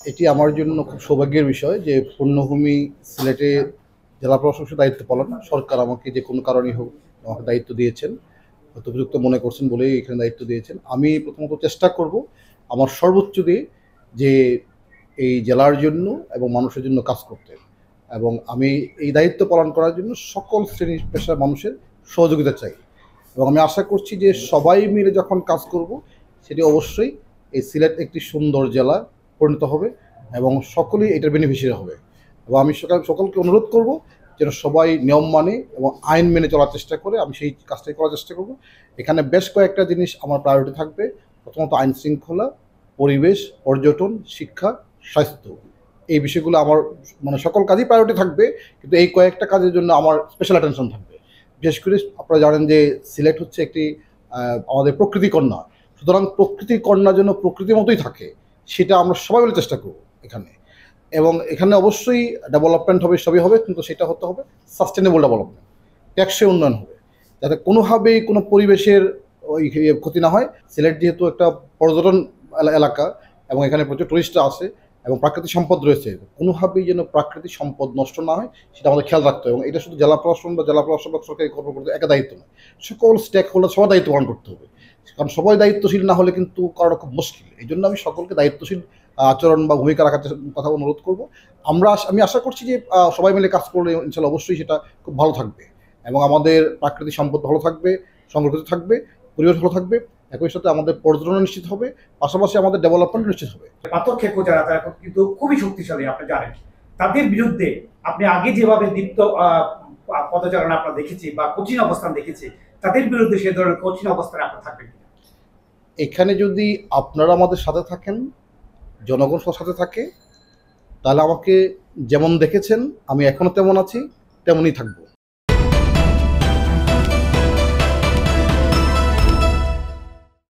এটি আমার জন্য খুব সৌভাগ্যের বিষয় যে পূর্ণভূমি সিলেটে জেলা প্রশাসকের দায়িত্ব পালন সরকার আমাকে যে কোনো কারণেই হোক আমাকে দায়িত্ব দিয়েছেন, হয়তো উপযুক্ত মনে করছেন বলেই এখানে দায়িত্ব দিয়েছেন। আমি প্রথমত চেষ্টা করব আমার সর্বোচ্চ দিয়ে যে এই জেলার জন্য এবং মানুষের জন্য কাজ করতে, এবং আমি এই দায়িত্ব পালন করার জন্য সকল শ্রেণী পেশার মানুষের সহযোগিতা চাই। এবং আমি আশা করছি যে সবাই মিলে যখন কাজ করব সেটি অবশ্যই এই সিলেট একটি সুন্দর জেলা পরিণত হবে এবং সকলেই এটার বেনিফিশিয়ারি হবে। এবং আমি সকলকে অনুরোধ করব যেন সবাই নিয়ম মানে এবং আইন মেনে চলার চেষ্টা করে। আমি সেই কাজটাই করার চেষ্টা করব। এখানে বেশ কয়েকটা জিনিস আমার প্রায়োরিটি থাকবে। প্রথমত আইন শৃঙ্খলা, পরিবেশ, পর্যটন, শিক্ষা, স্বাস্থ্য, এই বিষয়গুলো আমার মানে সকল কাজই প্রায়োরিটি থাকবে, কিন্তু এই কয়েকটা কাজের জন্য আমার স্পেশাল অ্যাটেনশন থাকবে। বিশেষ করে আপনারা জানেন যে সিলেট হচ্ছে একটি আমাদের প্রকৃতি কন্যা, সুতরাং প্রকৃতি কন্যা যেন প্রকৃতির মতোই থাকে সেটা আমরা সবাই মিলে চেষ্টা করব এখানে। এবং এখানে অবশ্যই ডেভেলপমেন্ট হবে, সবই হবে, কিন্তু সেটা হতে হবে সাস্টেনেবল ডেভেলপমেন্ট, টেকসই উন্নয়ন হবে, যাতে কোনোভাবেই কোনো পরিবেশের ওই ক্ষতি না হয়। সিলেট যেহেতু একটা পর্যটন এলাকা এবং এখানে প্রচুর টুরিস্টরা আসে এবং প্রাকৃতিক সম্পদ রয়েছে, কোনোভাবেই যেন প্রাকৃতিক সম্পদ নষ্ট না হয় সেটা আমাদের খেয়াল রাখতে হবে। এবং এটা শুধু জেলা প্রশাসন বা জেলা প্রশাসক বা সরকারি কর্মকর্তা একা দায়িত্ব নয়, সকল স্টেক হোল্ডার সবার দায়িত্ব পালন করতে হবে। কারণ সবাই দায়িত্বশীল না হলে কিন্তু করাটা খুব মুশকিল। এই জন্য আমি সকলকে দায়িত্বশীল আচরণ বা ভূমিকা রাখার কথা অনুরোধ করব। আমি আশা করছি যে সবাই মিলে কাজ করলে ইনশাল্লাহ অবশ্যই সেটা খুব ভালো থাকবে এবং আমাদের প্রাকৃতিক সম্পদ ভালো থাকবে, সংরক্ষিত থাকবে, পরিবেশ ভালো থাকবে, একই সাথে আমাদের পর্যটন নিশ্চিত হবে, পাশাপাশি আমাদের ডেভেলপমেন্ট নিশ্চিত হবে। পাথর খেকো যারা তারা কিন্তু খুবই শক্তিশালী, আপনি জানেন। তাদের বিরুদ্ধে আপনি আগে যেভাবে দীপ্ত পদচারণা আপনারা দেখেছি বা কঠিন অবস্থান দেখেছি, তাদের বিরুদ্ধে সে ধরনের কঠিন অবস্থানে আপনারা থাকবেন কিনা? এখানে যদি আপনারা আমাদের সাথে থাকেন, জনগণ সাথে থাকে, তাহলে আমাকে যেমন দেখেছেন আমি এখনো তেমন আছি, তেমনই থাকবো।